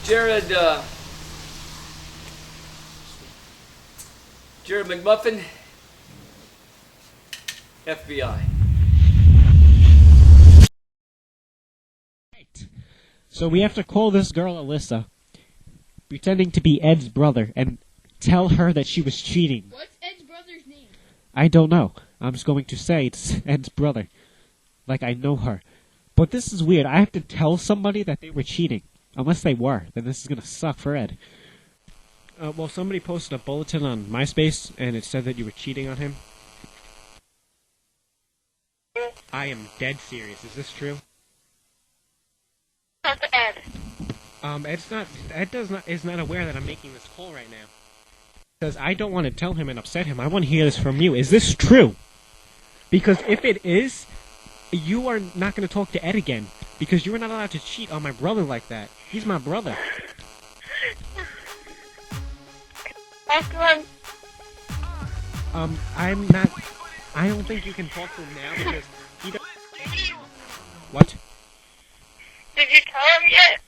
Jared McMuffin, FBI. So we have to call this girl Alyssa, pretending to be Ed's brother, and tell her that she was cheating. What's Ed's brother's name? I don't know. I'm just going to say it's Ed's brother. Like I know her. But this is weird. I have to tell somebody that they were cheating. Unless they were. Then this is going to suck for Ed. Well, somebody posted a bulletin on MySpace, and it said that you were cheating on him. I am dead serious. Is this true? That's Ed. Is not aware that I'm making this call right now. Because I don't want to tell him and upset him. I want to hear this from you. Is this true? Because if it is, you are not going to talk to Ed again. Because you are not allowed to cheat on my brother like that. He's my brother. I don't think you can talk to him now because he doesn't... What? Did you tell him yet?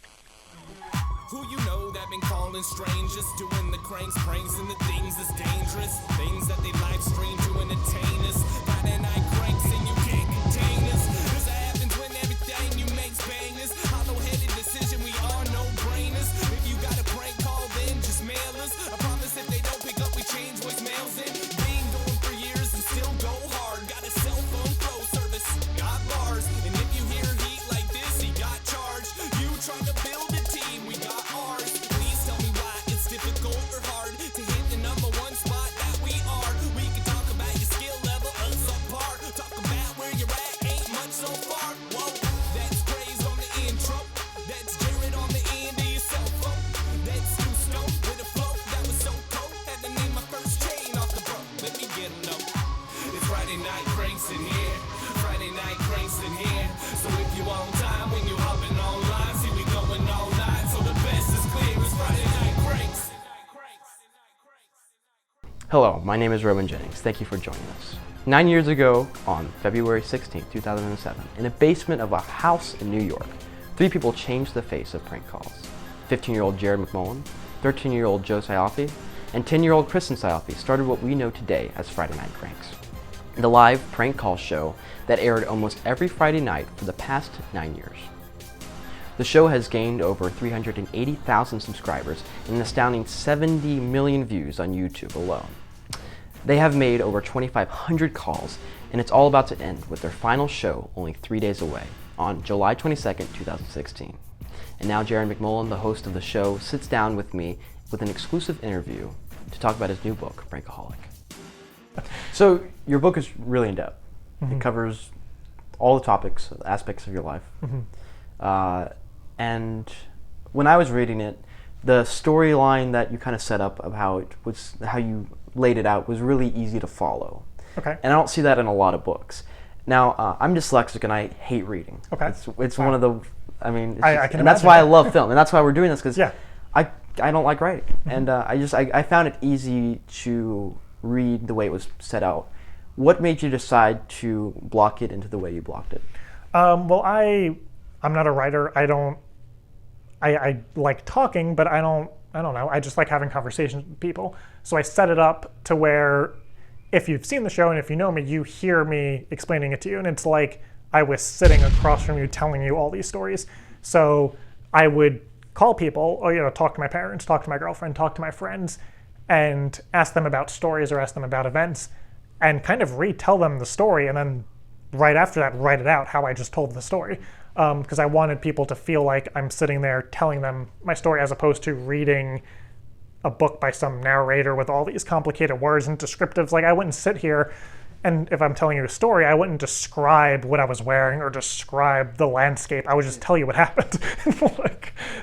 Who you know that been calling strangers, doing the cranks, pranks, and the things that's dangerous, things that they live stream to entertain us. Friday night cranks and you can't contain us. This happens when everything you make's bangers. Hollow-headed decision, we are no brainers. If you got a prank call, then just mail us. I promise if they don't pick up, we change voicemails in. Been going for years and still go hard. Got a cell phone flow service, got bars, and if you hear heat like this, he got charged. You trying to build a team, we got ours. Please tell me why it's difficult or hard to hit the number one spot that we are. We can talk about your skill level, us apart. Talk about where you're at, ain't much so far. Whoa, that's praise on the intro. That's Jared on the end of your cell phone. That's you stoked with a flow that was so cold. Had to name my first chain off the bro. Let me get them though. It's Friday night cranks in here. Friday night cranks in here. So if you on time when you hopping online, see we going all night. So the best is clear. It's Friday night cranks. Hello, my name is Roman Jennings. Thank you for joining us. 9 years ago, on February 16, 2007, in a basement of a house in New York, 3 people changed the face of prank calls. 15-year-old Jared McMullen, 13-year-old Joe Cioffi, and 10-year-old Kristen Cioffi started what we know today as Friday Night Cranks, the live prank call show that aired almost every Friday night for the past 9 years. The show has gained over 380,000 subscribers and an astounding 70 million views on YouTube alone. They have made over 2,500 calls, and it's all about to end with their final show only 3 days away, on July 22nd, 2016. And now Jared McMullen, the host of the show, sits down with me with an exclusive interview to talk about his new book, Prankaholic. So your book is really in depth. Mm-hmm. It covers all the topics, aspects of your life. Mm-hmm. And when I was reading it, the storyline that you kind of set up of how you laid it out was really easy to follow. Okay. And I don't see that in a lot of books. Now, I'm dyslexic and I hate reading. Okay. It's one of the, I mean, I can and that's why I love film, and that's why we're doing this, because yeah. I don't like writing, mm-hmm. and I found it easy to read the way it was set out. What made you decide to block it into the way you blocked it? Well, I'm not a writer. I like talking, but I don't know. I just like having conversations with people. So I set it up to where if you've seen the show and if you know me, you hear me explaining it to you. And it's like I was sitting across from you telling you all these stories. So I would call people, or talk to my parents, talk to my girlfriend, talk to my friends, and ask them about stories or ask them about events and kind of retell them the story. And then right after that, write it out how I just told the story. Because I wanted people to feel like I'm sitting there telling them my story as opposed to reading a book by some narrator with all these complicated words and descriptives. Like I wouldn't sit here and if I'm telling you a story, I wouldn't describe what I was wearing or describe the landscape. I would just tell you what happened.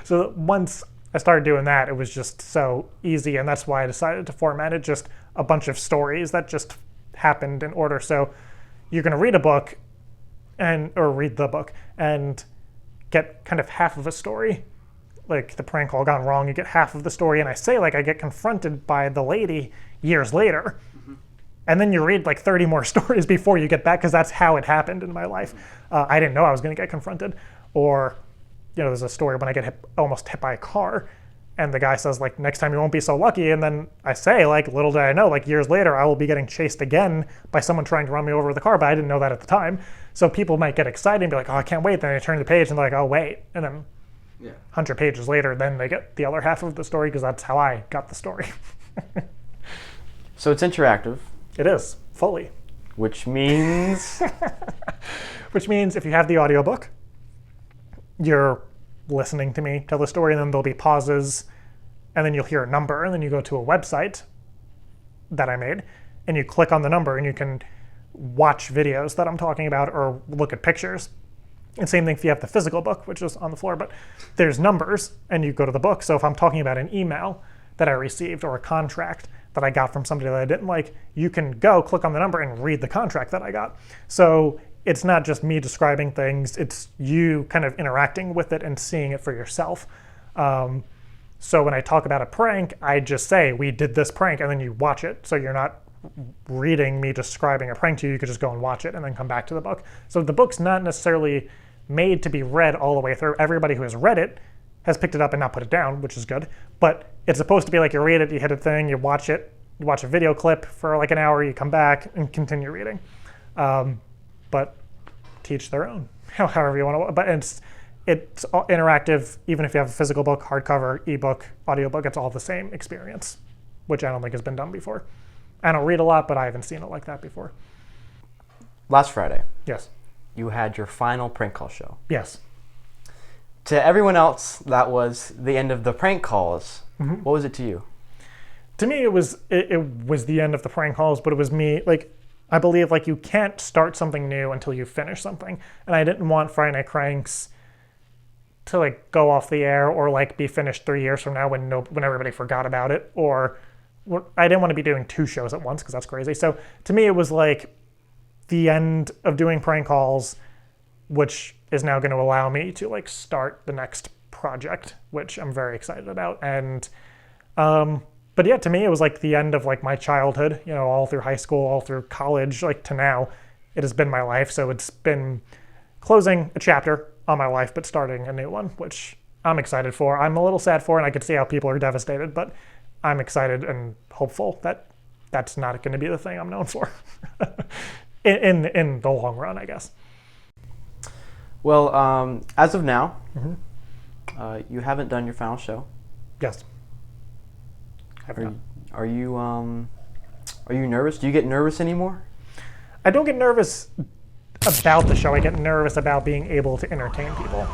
So once I started doing that, it was just so easy. And that's why I decided to format it just a bunch of stories that just happened in order. So you're going to read a book or read the book and get kind of half of a story. Like the prank call gone wrong, you get half of the story. And I say I get confronted by the lady years later. Mm-hmm. And then you read 30 more stories before you get back, because that's how it happened in my life. I didn't know I was going to get confronted. Or, there's a story when I get almost hit by a car, and the guy says, like, next time you won't be so lucky. And then I say, like, little did I know, like, years later, I will be getting chased again by someone trying to run me over with a car, but I didn't know that at the time. So people might get excited and be like, oh, I can't wait. Then they turn the page and they're like, oh, wait. And then 100 pages later, then they get the other half of the story, because that's how I got the story. So it's interactive. It is, fully. Which means? Which means if you have the audiobook, you're listening to me tell the story, and then there'll be pauses, and then you'll hear a number, and then you go to a website that I made, and you click on the number, and you can watch videos that I'm talking about or look at pictures. And same thing if you have the physical book, which is on the floor, but there's numbers, and you go to the book. So if I'm talking about an email that I received or a contract that I got from somebody that I didn't like, you can go click on the number and read the contract that I got. So it's not just me describing things, it's you kind of interacting with it and seeing it for yourself. So when I talk about a prank, I just say, we did this prank, and then you watch it. So you're not reading me describing a prank to you, you could just go and watch it and then come back to the book. So the book's not necessarily made to be read all the way through. Everybody who has read it has picked it up and not put it down, which is good. But it's supposed to be like you read it, you hit a thing, you watch it, you watch a video clip for like an hour, you come back and continue reading. But teach their own, however you want to. But it's interactive, even if you have a physical book, hardcover, ebook, audiobook, it's all the same experience, which I don't think has been done before. I don't read a lot, but I haven't seen it like that before. Last Friday, Yes. you had your final prank call show. Yes. To everyone else, that was the end of the prank calls. Mm-hmm. What was it to you? To me, it was the end of the prank calls, but it was me, like, I believe, like, you can't start something new until you finish something. And I didn't want Friday Night Cranks to, like, go off the air or, like, be finished 3 years from now when everybody forgot about it. Or I didn't want to be doing 2 shows at once, because that's crazy. So to me, it was like the end of doing prank calls, which is now going to allow me to, like, start the next project, which I'm very excited about. And but yeah, to me, it was like the end of, like, my childhood, all through high school, all through college, like, to now. It has been my life. So it's been closing a chapter on my life, but starting a new one, which I'm excited for. I'm a little sad for, and I could see how people are devastated, but I'm excited and hopeful that that's not going to be the thing I'm known for in the long run, I guess. Well, as of now, Mm-hmm. You haven't done your final show. Yes. Have not. Are you nervous? Do you get nervous anymore? I don't get nervous about the show. I get nervous about being able to entertain people.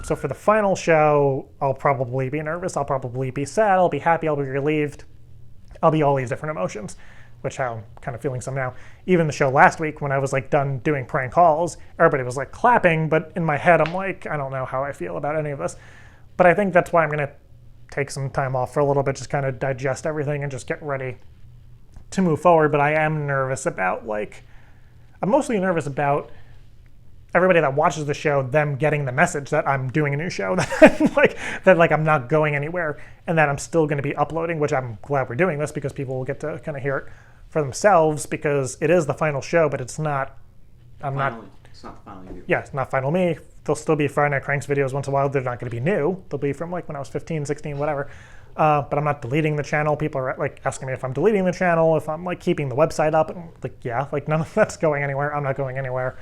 So for the final show, I'll probably be nervous. I'll probably be sad. I'll be happy. I'll be relieved. I'll be all these different emotions, which I'm kind of feeling some now. Even the show last week, when I was, like, done doing prank calls, everybody was, like, clapping, but in my head, I'm like, I don't know how I feel about any of this. But I think that's why I'm going to take some time off for a little bit, just kind of digest everything and just get ready to move forward. But I am nervous about, like, I'm mostly nervous about everybody that watches the show, them getting the message that I'm doing a new show, that I'm not going anywhere, and that I'm still going to be uploading, which I'm glad we're doing this, because people will get to kind of hear it for themselves, because it is the final show, but it's not, It's not the final you. yeah, it's not final me. There'll still be Friday Night Cranks videos once in a while. They're not going to be new. They'll be from, like, when I was 15, 16, whatever. But I'm not deleting the channel. People are, like, asking me if I'm deleting the channel, if I'm, like, keeping the website up. And, like, yeah, like, none of that's going anywhere. I'm not going anywhere.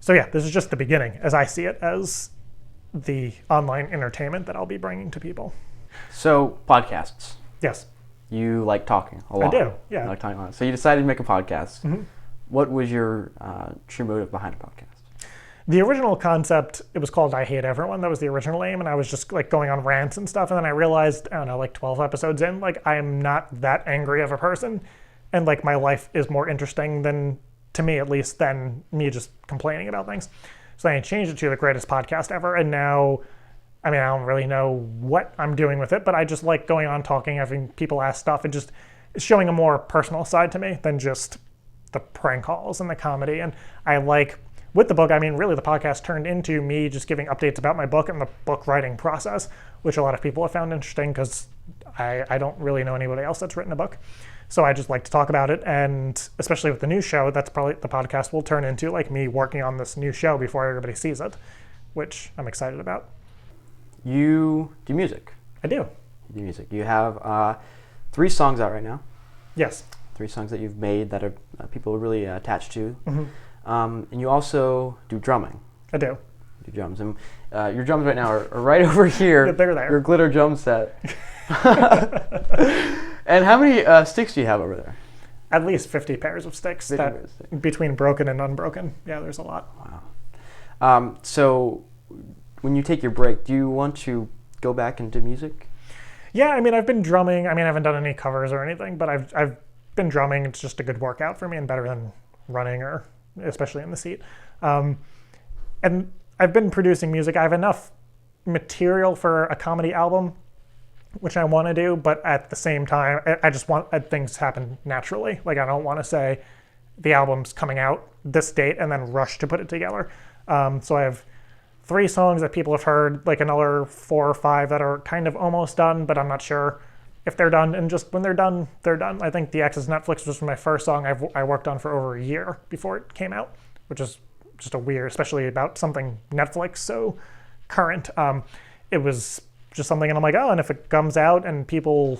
So yeah, this is just the beginning, as I see it, as the online entertainment that I'll be bringing to people. So, podcasts. Yes. You like talking a lot. I do, yeah. You like talking a lot. So you decided to make a podcast. Mm-hmm. What was your true motive behind a podcast? The original concept, it was called I Hate Everyone. That was the original name, and I was just, like, going on rants and stuff, and then I realized, I don't know, like 12 episodes in, like, I am not that angry of a person, and, like, my life is more interesting than, to me at least, than me just complaining about things. So I changed it to the greatest podcast ever, and now, I mean, I don't really know what I'm doing with it, but I just like going on talking, having people ask stuff, and just showing a more personal side to me than just the prank calls and the comedy. And I like, with the book, I mean, really the podcast turned into me just giving updates about my book and the book writing process, which a lot of people have found interesting, because I don't really know anybody else that's written a book. So I just like to talk about it, and especially with the new show, that's probably, the podcast will turn into, like, me working on this new show before everybody sees it, which I'm excited about. You do music. I do. You do music. You have 3 songs out right now. Yes. 3 songs that you've made that are people are really attached to. Mm-hmm. And you also do drumming. I do. You do drums. And your drums right now are right over here. Yeah, they're there. Your glitter drum set. And how many sticks do you have over there? At least 50 pairs of sticks. 50 pairs of sticks. Between broken and unbroken. Yeah, there's a lot. Wow. So when you take your break, do you want to go back into music? Yeah, I mean, I've been drumming. I mean, I haven't done any covers or anything, but I've been drumming. It's just a good workout for me and better than running, or especially in the seat. And I've been producing music. I have enough material for a comedy album, which I want to do, but at the same time, I just want things to happen naturally. Like, I don't want to say the album's coming out this date and then rush to put it together. So I have 3 songs that people have heard, like another 4 or 5 that are kind of almost done, but I'm not sure if they're done. And just when they're done, they're done. I think The X's Netflix was my first song I worked on for over a year before it came out, which is just a weird, especially about something Netflix so current. It was just something, and I'm like, oh, and if it comes out and people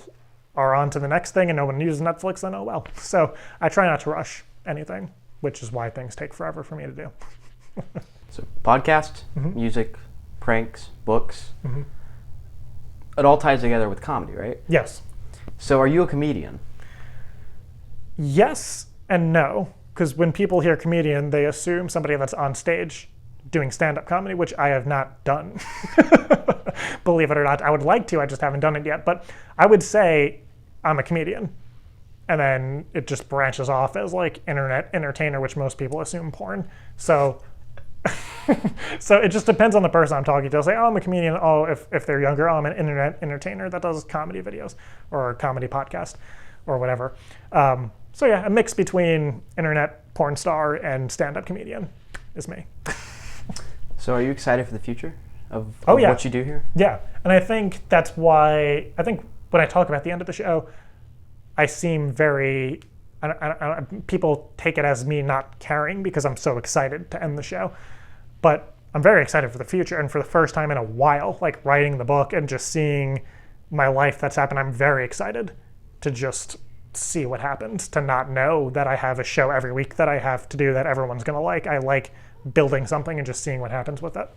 are on to the next thing and no one uses Netflix, then oh well. So I try not to rush anything, which is why things take forever for me to do. So podcast, music, pranks, books. It all ties together with comedy, right? Yes. So are you a comedian? Yes and no, because when people hear comedian, they assume somebody that's on stage doing stand-up comedy, which I have not done. Believe it or not, I would like to, I just haven't done it yet. But I would say I'm a comedian. And then it just branches off as like internet entertainer, which most people assume porn. So so it just depends on the person I'm talking to. They'll say, oh, I'm a comedian. Oh, if they're younger, oh, I'm an internet entertainer that does comedy videos or a comedy podcast or whatever. So yeah, a mix between internet porn star and stand-up comedian is me. So are you excited for the future of yeah. what you do here? Yeah, and I think that's why, I think when I talk about the end of the show, I seem very, people take it as me not caring because I'm so excited to end the show. But I'm very excited for the future, and for the first time in a while, like writing the book and just seeing my life that's happened, I'm very excited to just see what happens, to not know that I have a show every week that I have to do that everyone's going to like. I like building something and just seeing what happens with it.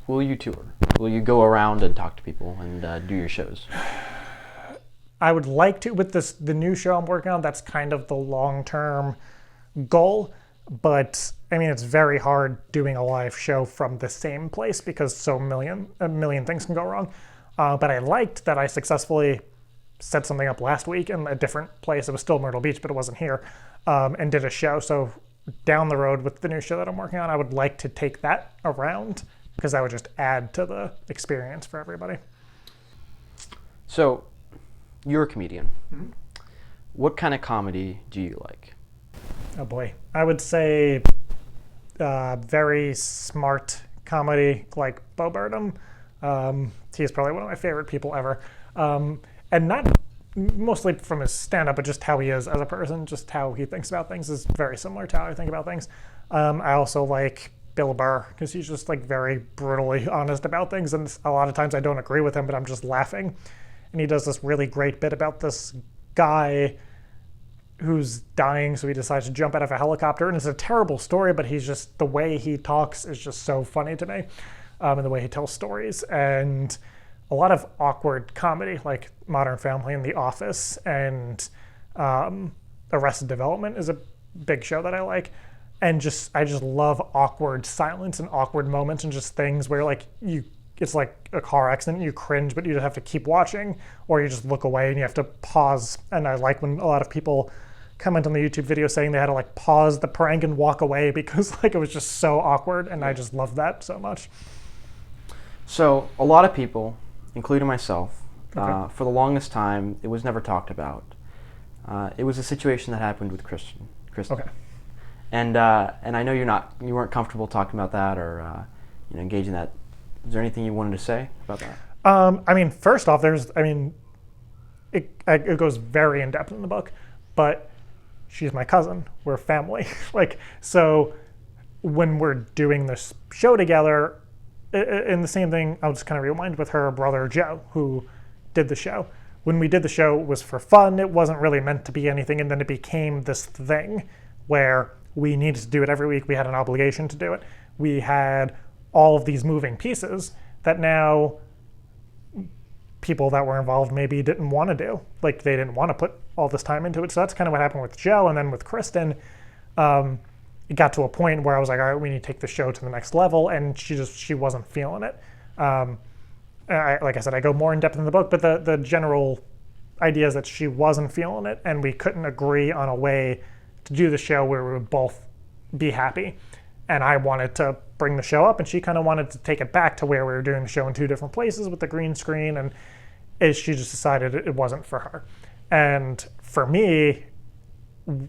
Will you tour? Will you go around and talk to people and do your shows? I would like to, with the new show I'm working on, that's kind of the long-term goal. But I mean, it's very hard doing a live show from the same place because a million things can go wrong. But I liked that I successfully set something up last week in a different place. It was still Myrtle Beach, but it wasn't here, and did a show. So down the road with the new show that I'm working on, I would like to take that around because that would just add to the experience for everybody. So you're a comedian. What kind of comedy do you like? Oh boy. I would say very smart comedy like Bo Burnham. He's probably one of my favorite people ever. And not mostly from his stand-up, but just how he is as a person, just how he thinks about things is very similar to how I think about things. I also like Bill Burr because he's just like very brutally honest about things. And a lot of times I don't agree with him, but I'm just laughing. And he does this really great bit about this guy who's dying, so he decides to jump out of a helicopter, and it's a terrible story, but he's just, the way he talks is just so funny to me, and the way he tells stories, and a lot of awkward comedy like Modern Family and The Office and Arrested Development is a big show that I like, and I just love awkward silence and awkward moments and just things where like it's like a car accident, you cringe, but you just have to keep watching, or you just look away and you have to pause. And I like when a lot of people comment on the YouTube video saying they had to like pause the prank and walk away because like it was just so awkward, and I just love that so much. So a lot of people, including myself, Okay. for the longest time, it was never talked about. It was a situation that happened with Kristen. Okay. And I know you weren't comfortable talking about that or engaging that. Is there anything you wanted to say about that? I mean, first off, it goes very in depth in the book, but she's my cousin. We're family. So when we're doing this show together, and the same thing, I'll just kind of rewind with her brother Joe, who did the show. When we did the show, it was for fun. It wasn't really meant to be anything, and then it became this thing where we needed to do it every week. We had an obligation to do it. We had all of these moving pieces that now people that were involved maybe didn't want to do. Like, they didn't want to put all this time into it. So that's kind of what happened with Joe. And then with Kristen, it got to a point where I was like, all right, we need to take the show to the next level. And she wasn't feeling it. Like I said, I go more in depth in the book, but the general idea is that she wasn't feeling it, and we couldn't agree on a way to do the show where we would both be happy. And I wanted to bring the show up, and she kind of wanted to take it back to where we were doing the show in two different places with the green screen, and she just decided it wasn't for her. And for me,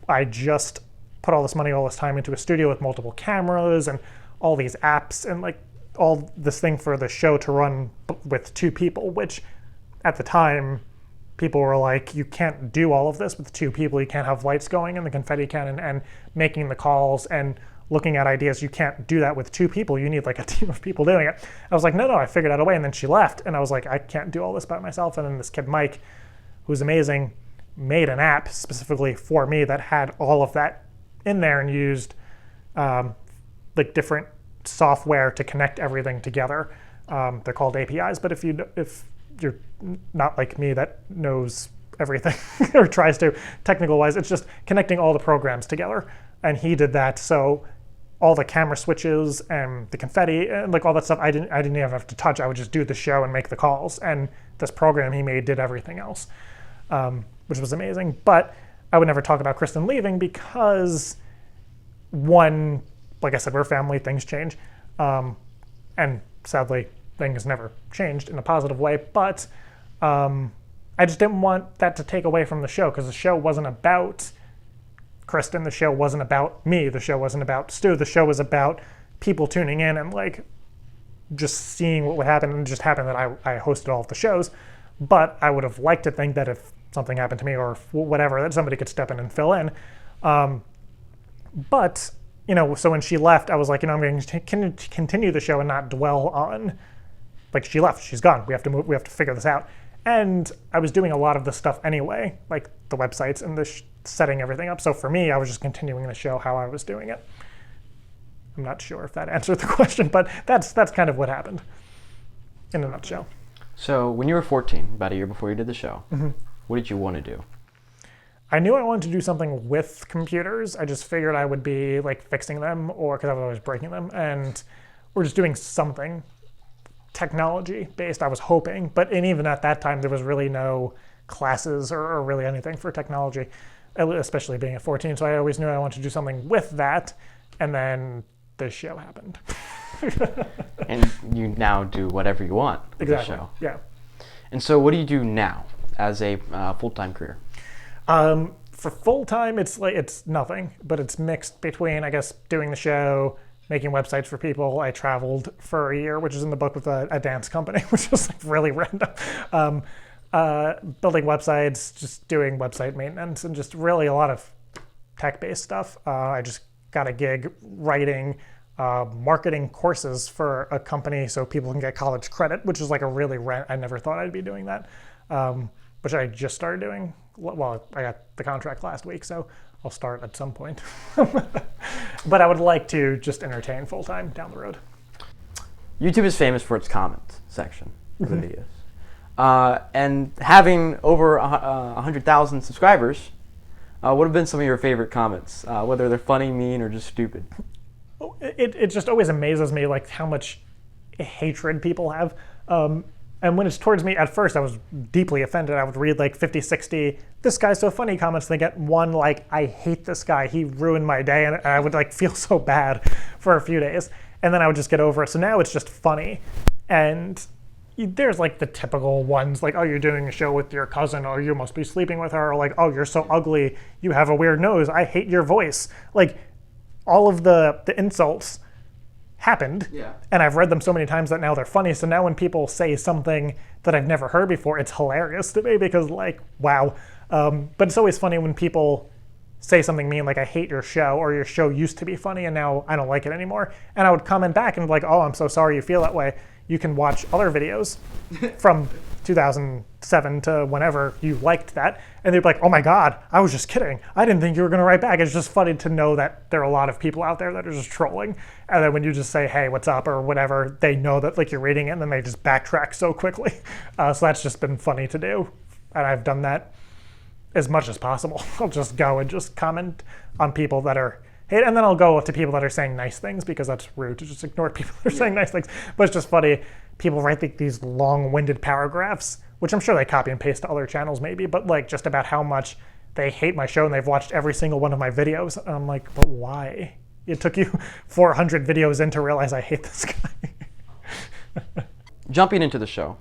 I just put all this money, all this time into a studio with multiple cameras and all these apps and like all this thing for the show to run with two people, which at the time people were like, you can't do all of this with two people. You can't have lights going and the confetti cannon and making the calls and looking at ideas. You can't do that with two people. You need like a team of people doing it. I was like, no, I figured out a way. And then she left, and I was like, I can't do all this by myself. And then this kid, Mike, who's amazing, made an app specifically for me that had all of that in there and used like different software to connect everything together. They're called APIs, but if you're not like me that knows everything or tries to technical wise, it's just connecting all the programs together. And he did that. So all the camera switches and the confetti and like all that stuff, I didn't even have to touch. I would just do the show and make the calls. And this program he made did everything else, which was amazing. But I would never talk about Kristen leaving because, one, like I said, we're family, things change. And sadly, things never changed in a positive way. But I just didn't want that to take away from the show, because the show wasn't about Kristen. The show wasn't about me. The show wasn't about Stu. The show was about people tuning in and like just seeing what would happen. And it just happened that I hosted all of the shows. But I would have liked to think that if something happened to me or whatever, that somebody could step in and fill in. But so when she left, I was like, I'm going to continue the show and not dwell on, like, she left, she's gone. We have to move. We have to figure this out. And I was doing a lot of the stuff anyway, like the websites and the setting everything up. So for me, I was just continuing the show how I was doing it. I'm not sure if that answered the question, but that's kind of what happened in a nutshell. So when you were 14, about a year before you did the show, what did you want to do? I knew I wanted to do something with computers. I just figured I would be like fixing them, or because I was always breaking them, and we're just doing something technology based, I was hoping. But even at that time, there was really no classes or really anything for technology, especially being at 14. So I always knew I wanted to do something with that. And then this show happened. And you now do whatever you want with the show. Yeah. And so what do you do now as a full-time career? For full-time, it's nothing, but it's mixed between, I guess, doing the show, making websites for people. I traveled for a year, which is in the book, with a dance company, which was like really random. Building websites, just doing website maintenance, and just really a lot of tech-based stuff. I just got a gig writing marketing courses for a company so people can get college credit, which is like a really I never thought I'd be doing that, which I just started doing. Well, I got the contract last week, so I'll start at some point. But I would like to just entertain full-time down the road. YouTube is famous for its comment section of the videos. And having over 100,000 subscribers, what have been some of your favorite comments, whether they're funny, mean, or just stupid? It just always amazes me like how much hatred people have. And when it's towards me, at first I was deeply offended. I would read like 50, 60, this guy's so funny comments, and they get one like, I hate this guy, he ruined my day, and I would like feel so bad for a few days. And then I would just get over it. So now it's just funny. And there's like the typical ones like, oh, you're doing a show with your cousin, or you must be sleeping with her, or like, oh, you're so ugly, you have a weird nose, I hate your voice. Like all of the insults happened, and I've read them so many times that now they're funny. So now when people say something that I've never heard before, it's hilarious to me, because like, wow. But it's always funny when people say something mean like I hate your show, or your show used to be funny and now I don't like it anymore. And I would comment back and be like, oh, I'm so sorry you feel that way. You can watch other videos from 2007 to whenever you liked that. And they'd be like, oh my God, I was just kidding. I didn't think you were going to write back. It's just funny to know that there are a lot of people out there that are just trolling. And then when you just say, hey, what's up, or whatever, they know that like you're reading it, and then they just backtrack so quickly. So that's just been funny to do. And I've done that as much as possible. I'll just go and just comment on people that are hate, and then I'll go to people that are saying nice things, because that's rude to just ignore people that are saying nice things. But it's just funny. People write like these long-winded paragraphs, which I'm sure they copy and paste to other channels maybe, but like just about how much they hate my show and they've watched every single one of my videos. And I'm like, but why? It took you 400 videos in to realize I hate this guy. Jumping into the show,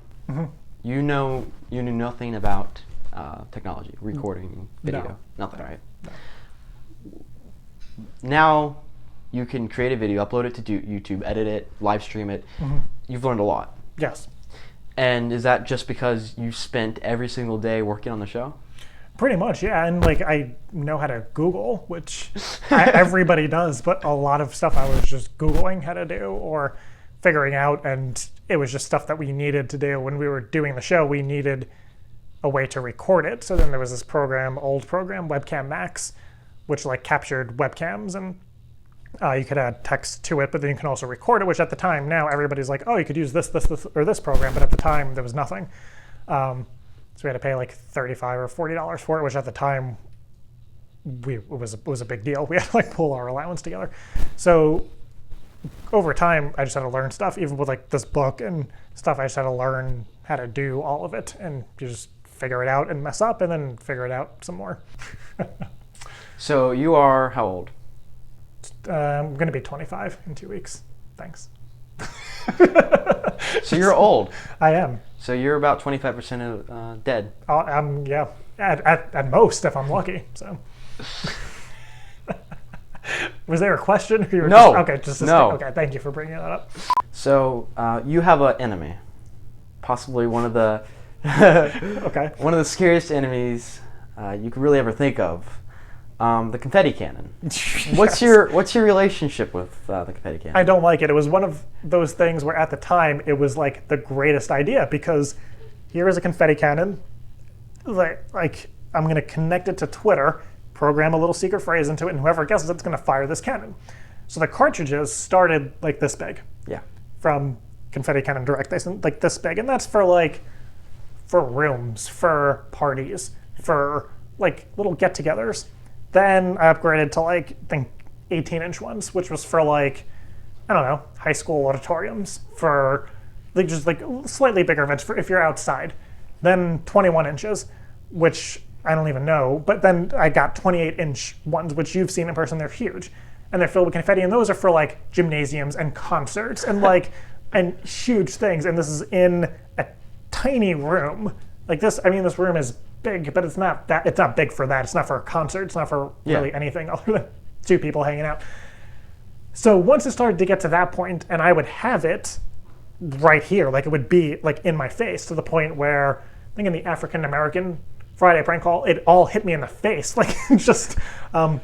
you knew nothing about technology, recording, video, No. nothing, right? Now you can create a video, upload it to YouTube, edit it, live stream it. You've learned a lot. Yes. And is that just because you spent every single day working on the show? Pretty much, yeah. And like I know how to Google, which everybody does, but a lot of stuff I was just Googling how to do or figuring out, and it was just stuff that we needed to do. When we were doing the show, we needed a way to record it. So then there was this program, old program, Webcam Max, which like captured webcams, and you could add text to it, but then you can also record it, which at the time, now everybody's like, oh, you could use this, or this program, but at the time there was nothing. So we had to pay like $35 or $40 for it, which at the time it was a big deal. We had to like pull our allowance together. So over time, I just had to learn stuff, even with like this book and stuff. I just had to learn how to do all of it, and you just figure it out and mess up, and then figure it out some more. So you are how old? I'm going to be 25 in 2 weeks. Thanks. So you're old. I am. So you're about 25% dead. Yeah, at most, if I'm lucky. So, was there a question? You were No. No. Okay, thank you for bringing that up. So you have an enemy, possibly one of the Okay. one of the scariest enemies you could really ever think of. The confetti cannon. What's Yes. your relationship with the confetti cannon? I don't like it. It was one of those things where at the time it was like the greatest idea, because here is a confetti cannon. Like I'm going to connect it to Twitter, program a little secret phrase into it, and whoever guesses it's going to fire this cannon. So the cartridges started like this big. Yeah. From Confetti Cannon Direct. They sent like this big, and that's for rooms, for parties, for like little get-togethers. Then I upgraded to like I think 18-inch ones, which was for like I don't know, high school auditoriums, for like just like slightly bigger events for if you're outside. Then 21 inches, which I don't even know. But then I got 28-inch ones, which you've seen in person. They're huge, and they're filled with confetti, and those are for like gymnasiums and concerts and like and huge things. And this is in a tiny room like this. I mean, this room is big, but it's not big for that. It's not for a concert. It's not for really anything other than two people hanging out. So once it started to get to that point, and I would have it right here, like it would be like in my face, to the point where I think in the African American Friday prank call, it all hit me in the face, like just. So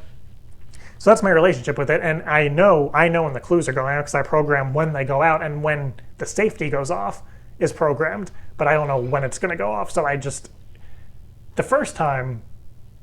that's my relationship with it, and I know when the clues are going out, because I program when they go out, and when the safety goes off is programmed, but I don't know when it's going to go off. So the first time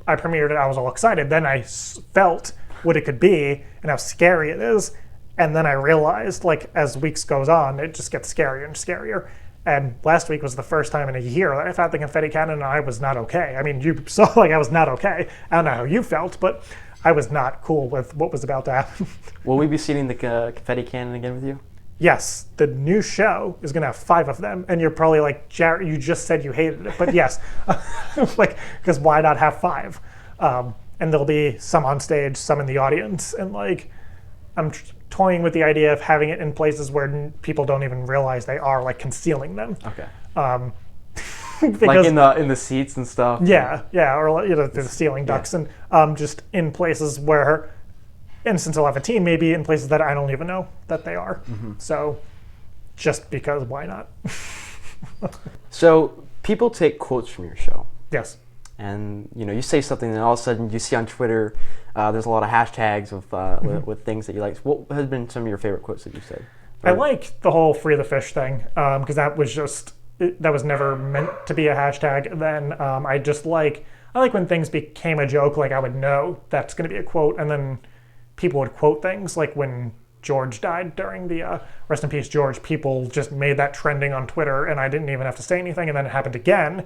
I premiered it, I was all excited. Then I felt what it could be and how scary it is. And then I realized, like, as weeks goes on, it just gets scarier and scarier. And last week was the first time in a year that I found the confetti cannon, and I was not okay. I mean, you saw, like, I was not okay. I don't know how you felt, but I was not cool with what was about to happen. Will we be seeing the confetti cannon again with you? Yes, the new show is going to have 5 of them, and you're probably like, Jared, you just said you hated it, but yes, like, because why not have 5? And there'll be some on stage, some in the audience, and like, I'm toying with the idea of having it in places where people don't even realize they are, like concealing them. Okay. Because, like in the seats and stuff. Yeah, or the ceiling ducts, and just in places where. And since I'll have a team, maybe in places that I don't even know that they are. So just because, why not? So people take quotes from your show. Yes. and you say something, and all of a sudden you see on Twitter there's a lot of hashtags with things that you like. What has been some of your favorite quotes that you've said? I like the whole free the fish thing because that was that was never meant to be a hashtag. And then I like when things became a joke. Like I would know that's going to be a quote, and then people would quote things. Like when George died during the Rest in Peace George, people just made that trending on Twitter, and I didn't even have to say anything. And then it happened again.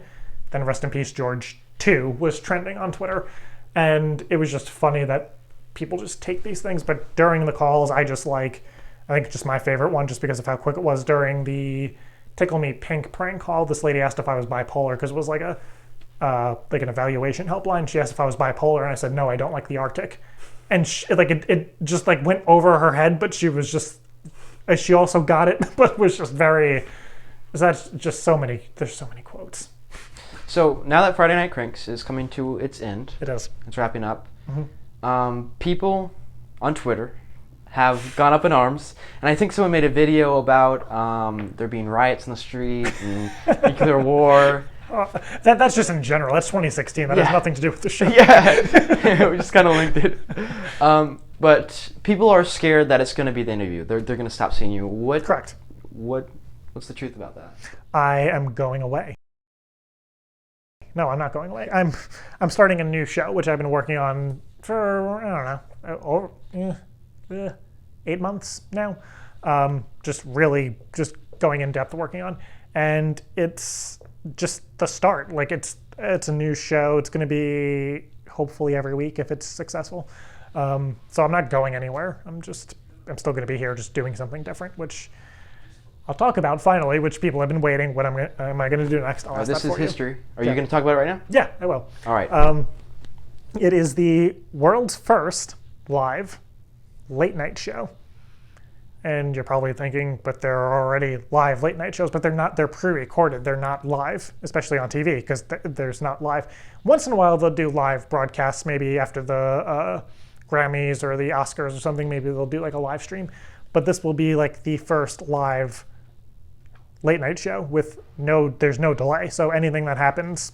Then Rest in Peace George 2 was trending on Twitter, and it was just funny that people just take these things. But during the calls, I think just my favorite one, just because of how quick it was during the Tickle Me Pink prank call. This lady asked if I was bipolar because it was like an evaluation helpline. She asked if I was bipolar, and I said no, I don't like the Arctic. And it just went over her head, but she was just she also got it, but was just very. That's just so many. There's so many quotes. So now that Friday Night Cranks is coming to its end, It is. it's wrapping up. People on Twitter have gone up in arms, and I think someone made a video about there being riots in the street and nuclear war. That's just in general. That's 2016. That has nothing to do with the show. Yeah, we just kind of linked it. But people are scared that it's going to be the interview. They're going to stop seeing you. Correct. What's the truth about that? I am going away. No, I'm not going away. I'm starting a new show, which I've been working on for, I don't know, 8 months now. Just going in depth working on. And it's just the start. Like it's a new show. It's going to be hopefully every week if it's successful. So I'm not going anywhere. I'm still going to be here just doing something different, which I'll talk about finally, which people have been waiting. What am I going to do next? I'll ask This that is for you. history. Are you going to talk about it right now? Yeah, I will. All right. It is the world's first live late night show. And you're probably thinking, but there are already live late night shows, but they're not. They're pre-recorded. They're not live, especially on TV, because there's not live. Once in a while, they'll do live broadcasts, maybe after the Grammys or the Oscars or something. Maybe they'll do like a live stream. But this will be like the first live late night show there's no delay. So anything that happens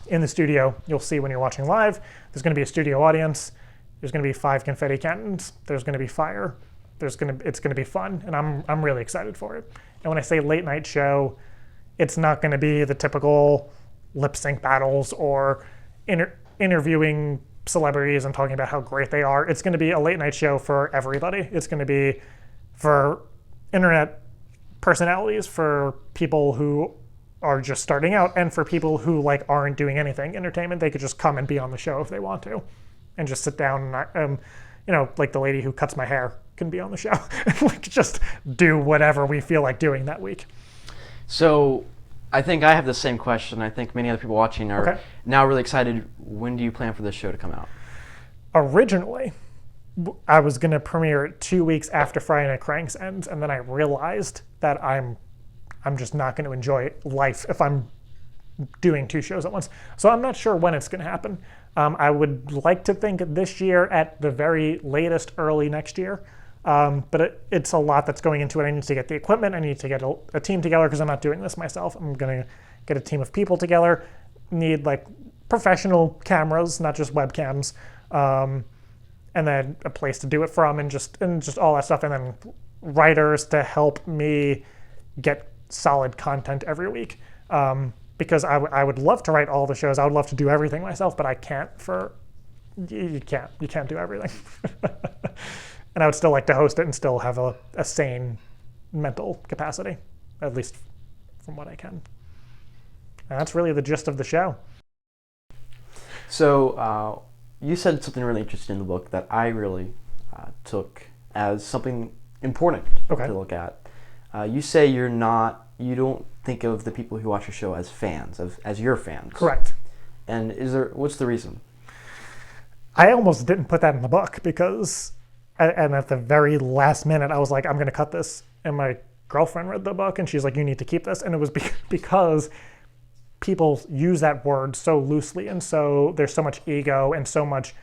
in the studio, you'll see when you're watching live. There's going to be a studio audience. There's going to be 5 confetti cannons. There's going to be fire. It's going to be fun, and I'm really excited for it. And when I say late night show, it's not going to be the typical lip sync battles or interviewing celebrities and talking about how great they are. It's going to be a late night show for everybody. It's going to be for internet personalities, for people who are just starting out, and for people who aren't doing anything entertainment. They could just come and be on the show if they want to, and just sit down and like the lady who cuts my hair can be on the show and just do whatever we feel like doing that week. So I think I have the same question. I think many other people watching are now really excited. When do you plan for this show to come out? Originally, I was going to premiere it 2 weeks after Friday Night Cranks ends, and then I realized that I'm just not going to enjoy life if I'm doing 2 shows at once. So I'm not sure when it's going to happen. I would like to think this year at the very latest, early next year. But it's a lot that's going into it. I need to get the equipment. I need to get a team together because I'm not doing this myself. I'm going to get a team of people together. Need professional cameras, not just webcams, and then a place to do it from, and just all that stuff, and then writers to help me get solid content every week. Because I would love to write all the shows. I would love to do everything myself, but I can't. You can't do everything. And I would still like to host it and still have a sane mental capacity, at least from what I can. And that's really the gist of the show. So you said something really interesting in the book that I really took as something important to look at. You say you don't think of the people who watch your show as fans, as your fans. Correct. And what's the reason? I almost didn't put that in the book because, and at the very last minute, I was like, I'm going to cut this. And my girlfriend read the book and she's like, you need to keep this. And it was because people use that word so loosely, and so there's so much ego and so much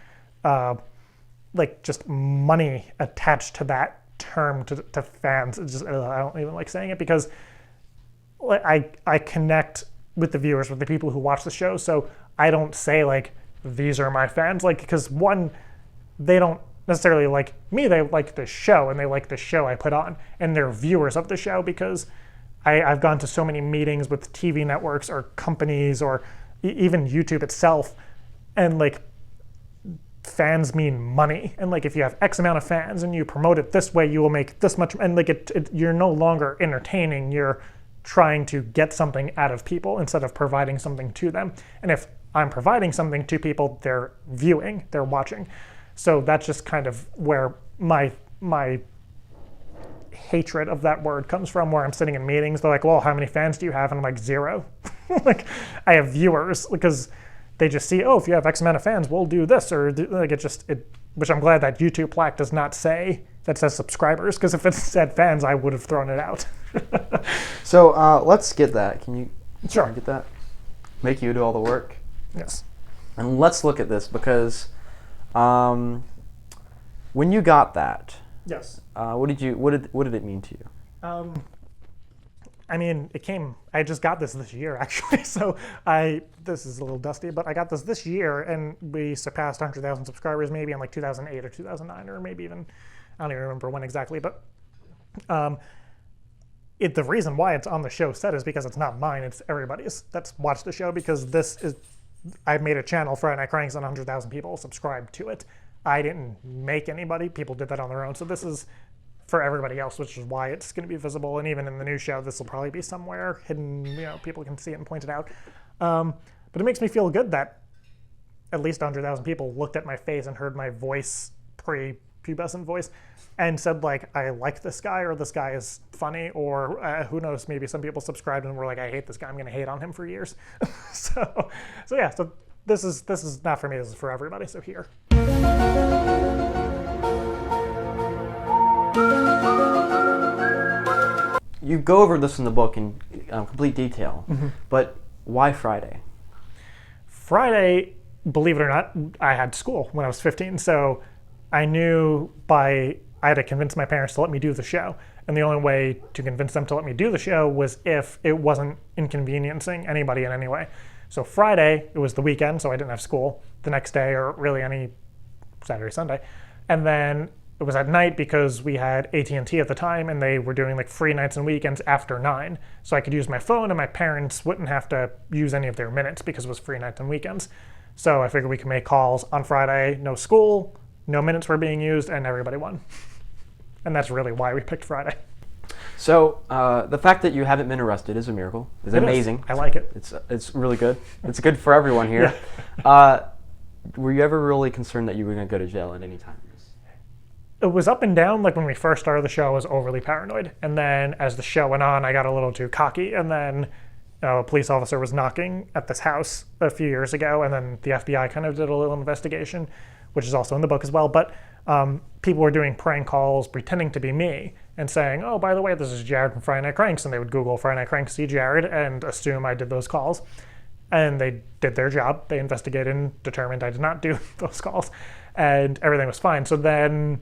just money attached to that term to fans. It's just, I don't even like saying it because I connect with the viewers, with the people who watch the show. So I don't say like, these are my fans, like, because one, they don't necessarily like me, they like the show, and they like the show I put on, and they're viewers of the show because I've gone to so many meetings with TV networks or companies or even YouTube itself, and like fans mean money, and like if you have X amount of fans and you promote it this way, you will make this much, and like you're no longer entertaining, you're trying to get something out of people instead of providing something to them. And if I'm providing something to people, they're viewing, they're watching. So that's just kind of where my hatred of that word comes from, where I'm sitting in meetings, they're like, well, how many fans do you have? And I'm like, 0. Like, I have viewers, because they just see, oh, if you have X amount of fans, we'll do this, or like which I'm glad that YouTube plaque does not say, that says subscribers, because if it said fans, I would have thrown it out. So let's get that. Can you Sure. get that? Make you do all the work? Yes. And let's look at this, because when you got that, Yes. what did it mean to you? I mean, I just got this year, actually. So this is a little dusty, but I got this year, and we surpassed 100,000 subscribers maybe in like 2008 or 2009, or maybe even, I don't even remember when exactly. But the reason why it's on the show set is because it's not mine, it's everybody's that's watched the show, because I made a channel, Friday Night Cranks, and 100,000 people subscribed to it. I didn't make anybody. People did that on their own. So this is for everybody else, which is why it's going to be visible. And even in the new show, this will probably be somewhere hidden, people can see it and point it out. But it makes me feel good that at least 100,000 people looked at my face and heard my voice, pre-pubescent voice, and said, like, I like this guy, or this guy is funny, or who knows, maybe some people subscribed and were like, I hate this guy, I'm going to hate on him for years. So this is not for me, this is for everybody, so here. You go over this in the book in complete detail, but why Friday? Friday, believe it or not, I had school when I was 15, so I knew I had to convince my parents to let me do the show, and the only way to convince them to let me do the show was if it wasn't inconveniencing anybody in any way. So Friday, it was the weekend, so I didn't have school the next day, or really any Saturday, Sunday, and then it was at night because we had AT&T at the time, and they were doing like free nights and weekends after 9. So I could use my phone, and my parents wouldn't have to use any of their minutes because it was free nights and weekends. So I figured we could make calls on Friday, no school, no minutes were being used, and everybody won. And that's really why we picked Friday. So the fact that you haven't been arrested is a miracle. It's amazing. I like it. It's really good. It's good for everyone here. Yeah. Were you ever really concerned that you were going to go to jail at any time? It was up and down. Like when we first started the show, I was overly paranoid. And then as the show went on, I got a little too cocky. And then a police officer was knocking at this house a few years ago. And then the FBI kind of did a little investigation, which is also in the book as well. But people were doing prank calls pretending to be me and saying, oh, by the way, this is Jared from Friday Night Cranks. And they would Google Friday Night Cranks, see Jared, and assume I did those calls. And they did their job. They investigated and determined I did not do those calls. And everything was fine. So then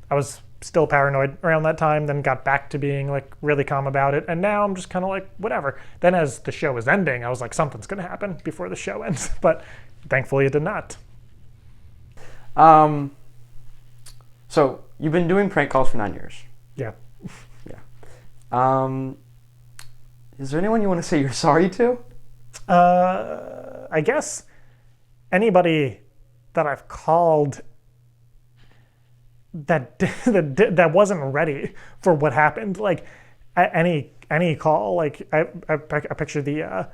I was still paranoid around that time, then got back to being like really calm about it. And now I'm just kind of like, whatever. Then as the show was ending, I was like, something's going to happen before the show ends. But thankfully it did not. So you've been doing prank calls for 9 years. Yeah. Yeah. Is there anyone you want to say you're sorry to? I guess anybody that I've called that wasn't ready for what happened. Like any call, like I picture the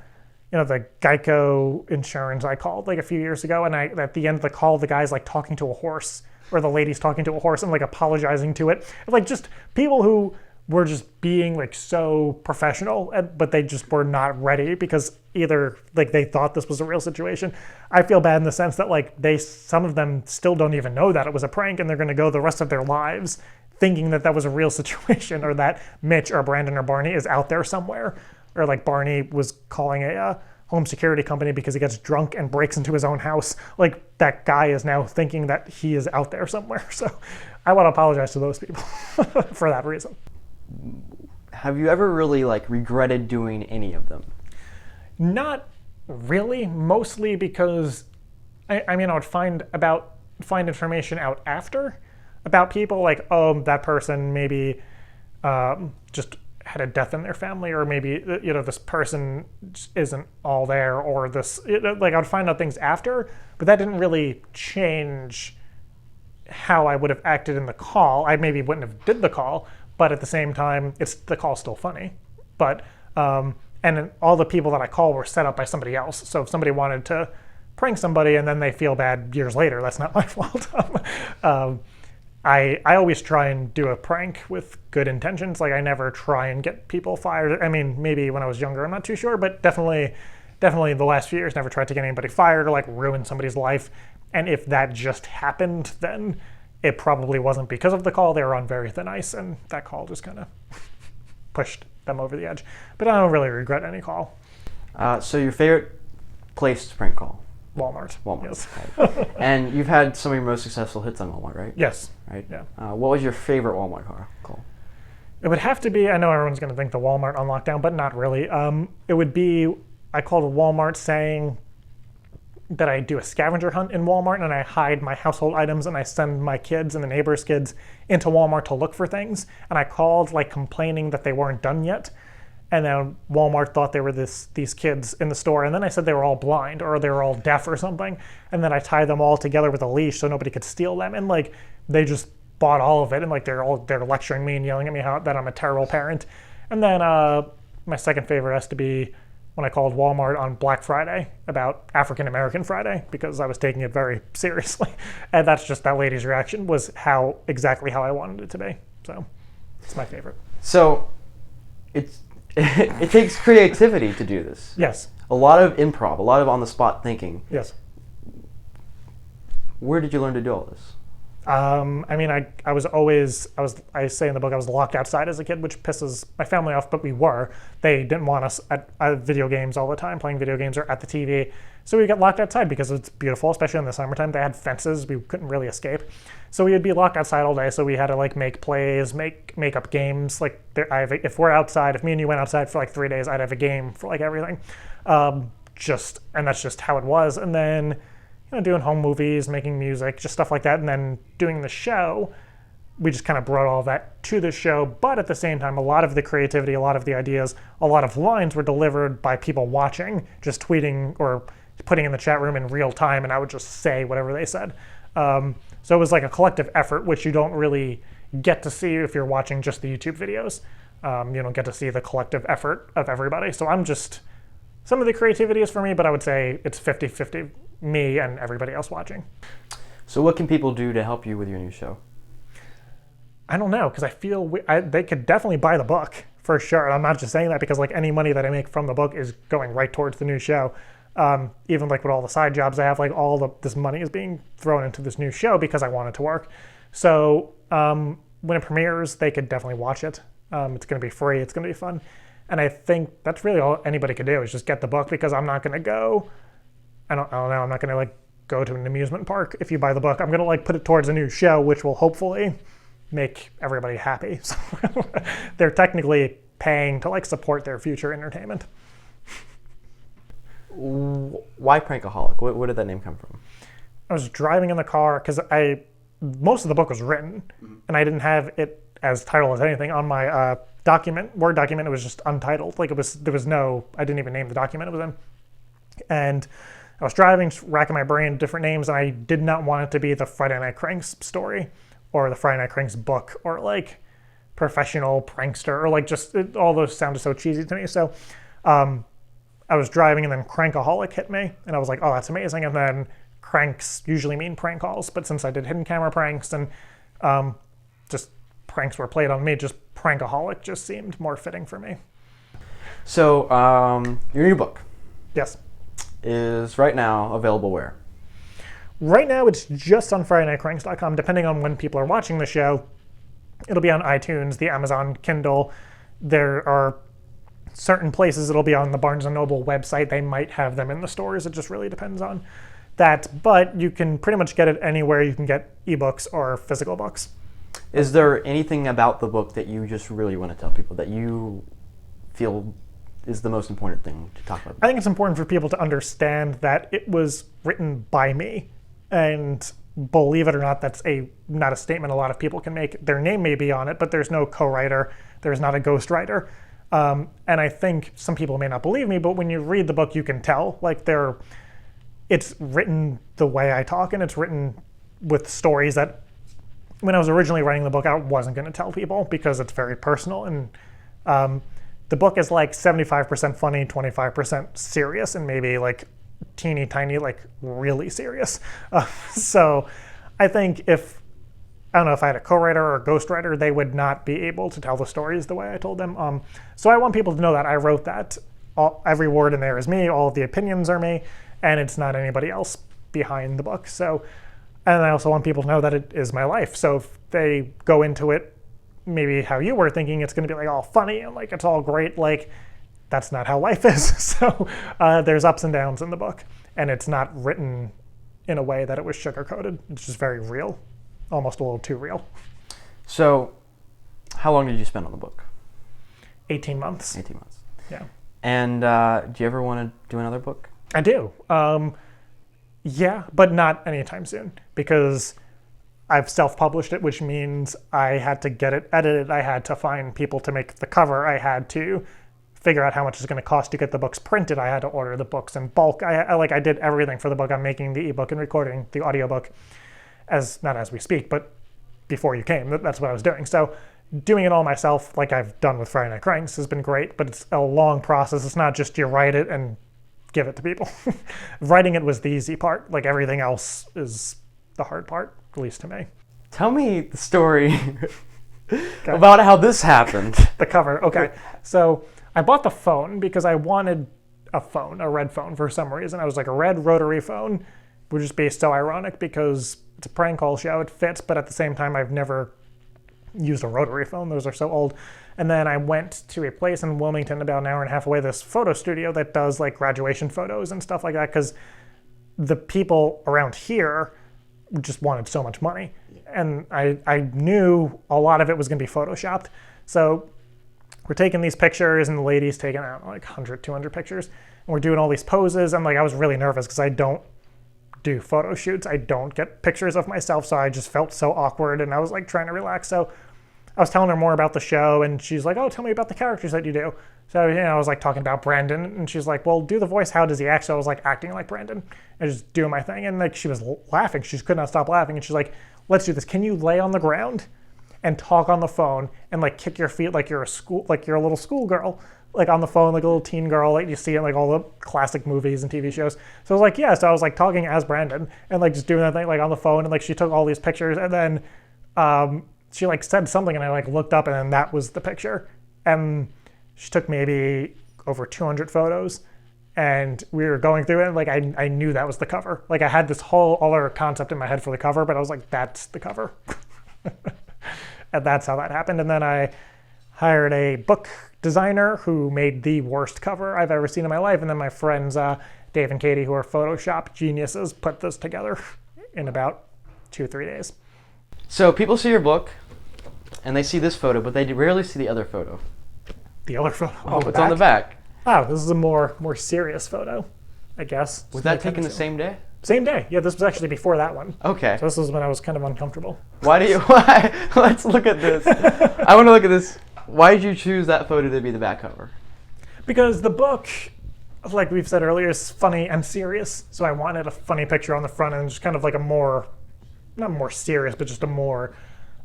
the Geico insurance I called like a few years ago, and at the end of the call, the guy's like talking to a horse, or the lady's talking to a horse and like apologizing to it. Like just people who were just being like so professional, but they just were not ready because either like they thought this was a real situation. I feel bad in the sense that like some of them still don't even know that it was a prank, and they're going to go the rest of their lives thinking that that was a real situation, or that Mitch or Brandon or Barney is out there somewhere, or like Barney was calling a home security company because he gets drunk and breaks into his own house. Like that guy is now thinking that he is out there somewhere. So I want to apologize to those people for that reason. Have you ever really like regretted doing any of them? Not really, mostly because I mean, I would find information out after about people, like, oh, that person maybe just had a death in their family, or maybe this person just isn't all there, or this like I would find out things after, but that didn't really change how I would have acted in the call. I maybe wouldn't have did the call, but at the same time, the call's still funny. But and all the people that I call were set up by somebody else. So if somebody wanted to prank somebody and then they feel bad years later, that's not my fault. I always try and do a prank with good intentions. Like, I never try and get people fired. I mean, maybe when I was younger, I'm not too sure, but definitely the last few years, never tried to get anybody fired or like ruin somebody's life. And if that just happened, then it probably wasn't because of the call. They were on very thin ice, and that call just kind of pushed them over the edge. But I don't really regret any call. So your favorite place to prank call? Walmart. Walmart. Yes. Right. And you've had some of your most successful hits on Walmart, right? Yes. Right. Yeah. What was your favorite Walmart call? It would have to be, I know everyone's going to think the Walmart on lockdown, but not really. It would be, I called Walmart saying that I do a scavenger hunt in Walmart, and I hide my household items, and I send my kids and the neighbors' kids into Walmart to look for things. And I called like complaining that they weren't done yet. And then Walmart thought they were these kids in the store. And then I said they were all blind, or they were all deaf or something. And then I tied them all together with a leash so nobody could steal them. And like, they just bought all of it. And like, they're lecturing me and yelling at me that I'm a terrible parent. And then my second favorite has to be when I called Walmart on Black Friday about African American Friday, because I was taking it very seriously. And that's just, that lady's reaction was exactly how I wanted it to be. So it's my favorite. So it takes creativity to do this. Yes. A lot of improv, a lot of on-the-spot thinking. Yes. Where did you learn to do all this? I mean, I say in the book, I was locked outside as a kid, which pisses my family off, but we were. They didn't want us at video games all the time, playing video games or at the TV. So we got locked outside because it's beautiful, especially in the summertime. They had fences. We couldn't really escape. So we would be locked outside all day. So we had to like make plays, make up games. Like if we're outside, if me and you went outside for like 3 days, I'd have a game for like everything. And that's just how it was. And then, doing home movies, making music, just stuff like that. And then doing the show, we just kind of brought all of that to the show. But at the same time, a lot of the creativity, a lot of the ideas, a lot of lines were delivered by people watching, just tweeting or putting in the chat room in real time, and I would just say whatever they said. So it was like a collective effort, which you don't really get to see if you're watching just the YouTube videos. You don't get to see the collective effort of everybody. So some of the creativity is for me, but I would say it's 50-50 me and everybody else watching. So what can people do to help you with your new show? I don't know, because I feel they could definitely buy the book for sure. And I'm not just saying that because like any money that I make from the book is going right towards the new show. Even like with all the side jobs I have, like this money is being thrown into this new show because I want it to work. So when it premieres, they could definitely watch it. It's going to be free. It's going to be fun. And I think that's really all anybody could do is just get the book, because I'm not going to go. I don't know. I'm not going to like go to an amusement park if you buy the book. I'm going to like put it towards a new show, which will hopefully make everybody happy. So they're technically paying to like support their future entertainment. Why Prankaholic? Where did that name come from? I was driving in the car because most of the book was written, and I didn't have it as titled as anything on my Word document. It was just untitled. Like I didn't even name the document it was in. And I was driving, racking my brain, different names, and I did not want it to be the Friday Night Cranks story or the Friday Night Cranks book or like professional prankster or like all those sounded so cheesy to me. So I was driving, and then Prankaholic hit me, and I was like, oh, that's amazing. And then cranks usually mean prank calls, but since I did hidden camera pranks and just pranks were played on me, just Prankaholic just seemed more fitting for me. So your new book, yes, is right now available where? Right now it's just on FridayNightCranks.com. Depending on when people are watching the show, it'll be on iTunes, the Amazon Kindle. There are certain places it'll be on the Barnes & Noble website. They might have them in the stores. It just really depends on that. But you can pretty much get it anywhere you can get ebooks or physical books. Is there anything about the book that you just really want to tell people, that you feel is the most important thing to talk about? I think it's important for people to understand that it was written by me. And believe it or not, that's not a statement a lot of people can make. Their name may be on it, but there's no co-writer. There's not a ghostwriter. And I think some people may not believe me, but when you read the book, you can tell. Like, it's written the way I talk, and it's written with stories that, when I was originally writing the book, I wasn't going to tell people because it's very personal. And the book is like 75% funny, 25% serious, and maybe like teeny tiny, like really serious. So I think I don't know if I had a co-writer or a ghostwriter, they would not be able to tell the stories the way I told them. So I want people to know that I wrote that. Every word in there is me. All of the opinions are me, and it's not anybody else behind the book. So, and I also want people to know that it is my life. So if they go into it maybe how you were thinking, it's going to be like all funny and like it's all great, like that's not how life is. So there's ups and downs in the book, and it's not written in a way that it was sugar-coated. It's just very real, almost a little too real. So how long did you spend on the book? 18 months. 18 months. Yeah. And do you ever want to do another book? I do. Yeah, but not anytime soon, because I've self-published it, which means I had to get it edited. I had to find people to make the cover. I had to figure out how much it's going to cost to get the books printed. I had to order the books in bulk. I did everything for the book. I'm making the ebook and recording the audiobook not as we speak, but before you came. That's what I was doing. So doing it all myself, like I've done with Friday Night Cranks, has been great, but it's a long process. It's not just you write it and give it to people. Writing it was the easy part. Like everything else is the hard part, at least to me. Tell me the story about how this happened. The cover, okay. So I bought the phone because I wanted a red phone for some reason. I was like, a red rotary phone would just be so ironic because it's a prank call show, it fits, but at the same time, I've never used a rotary phone. Those are so old. And then I went to a place in Wilmington, about an hour and a half away, this photo studio that does like graduation photos and stuff like that, because the people around here just wanted so much money. And I knew a lot of it was going to be photoshopped. So we're taking these pictures, and the lady's taking out like 100, 200 pictures. And we're doing all these poses. And like, I was really nervous because I don't do photo shoots. I don't get pictures of myself. So I just felt so awkward, and I was like trying to relax. So I was telling her more about the show, and she's like, oh, tell me about the characters that you do. So, I was like talking about Brandon, and she's like, well, do the voice. How does he act? So I was like acting like Brandon and just doing my thing. And like, she was laughing. She could not stop laughing. And she's like, let's do this. Can you lay on the ground and talk on the phone and like kick your feet like you're a little schoolgirl, like on the phone, like a little teen girl, like you see in like all the classic movies and TV shows. So I was like, yeah. So I was like talking as Brandon and like just doing that thing like on the phone, and like she took all these pictures, and then she like said something, and I like looked up, and then that was the picture. And she took maybe over 200 photos, and we were going through it, and like I knew that was the cover. Like I had this whole other concept in my head for the cover, but I was like, that's the cover. And that's how that happened. And then I hired a book designer who made the worst cover I've ever seen in my life. And then my friends, Dave and Katie, who are Photoshop geniuses, put this together in about 2-3 days. So people see your book, and they see this photo, but they rarely see the other photo. The other photo. Oh, it's on the back. Wow, this is a more serious photo, I guess. Was that taken the same day? Same day. Yeah, this was actually before that one. Okay. So this was when I was kind of uncomfortable. Why? Let's look at this. I want to look at this. Why did you choose that photo to be the back cover? Because the book, like we've said earlier, is funny and serious. So I wanted a funny picture on the front and just kind of like a more, not more serious, but just a more,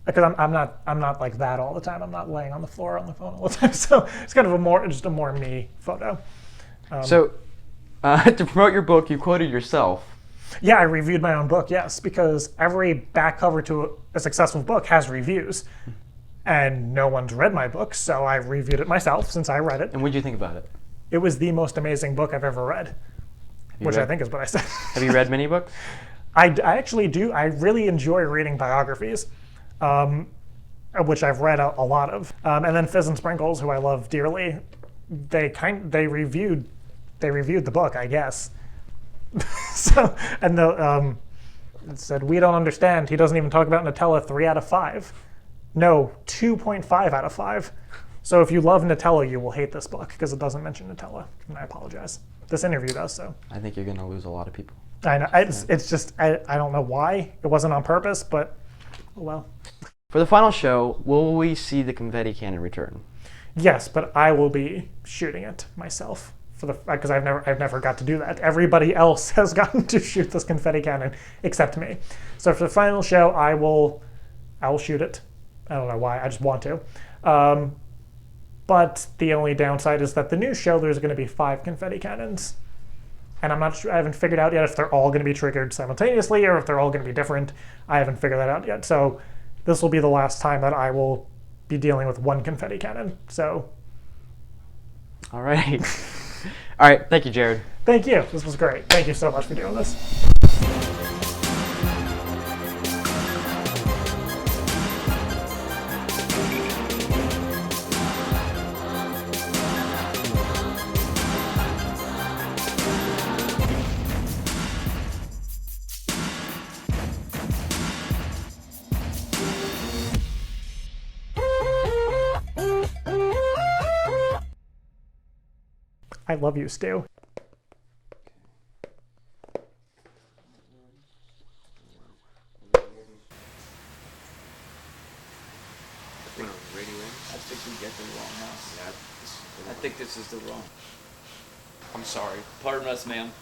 because I'm not like that all the time. I'm not laying on the floor on the phone all the time. So it's kind of a more me photo. So to promote your book, you quoted yourself. Yeah, I reviewed my own book, yes, because every back cover to a successful book has reviews. And no one's read my book, so I reviewed it myself since I read it. And what did you think about it? It was the most amazing book I've ever read, I think is what I said. Have you read many books? I actually do. I really enjoy reading biographies, which I've read a lot of. And then Fizz and Sprinkles, who I love dearly, they reviewed the book, I guess. So, and it said, we don't understand. He doesn't even talk about Nutella 3 out of 5. No, 2.5 out of 5. So if you love Nutella, you will hate this book because it doesn't mention Nutella, and I apologize. This interview does, so. I think you're going to lose a lot of people. I know, it's just, I don't know why. It wasn't on purpose, but oh well. For the final show, will we see the confetti cannon return? Yes, but I will be shooting it myself because I've never got to do that. Everybody else has gotten to shoot this confetti cannon except me. So for the final show, I will shoot it. I don't know why. I just want to. But the only downside is that the new show, there's going to be 5 confetti cannons. And I'm not sure, I haven't figured out yet if they're all going to be triggered simultaneously or if they're all going to be different. I haven't figured that out yet. So this will be the last time that I will be dealing with 1 confetti cannon. So. All right. All right. Thank you, Jared. Thank you. This was great. Thank you so much for doing this. I love you, Stu. I think we get the wrong house. I think this is the wrong. I'm sorry. Pardon us, ma'am.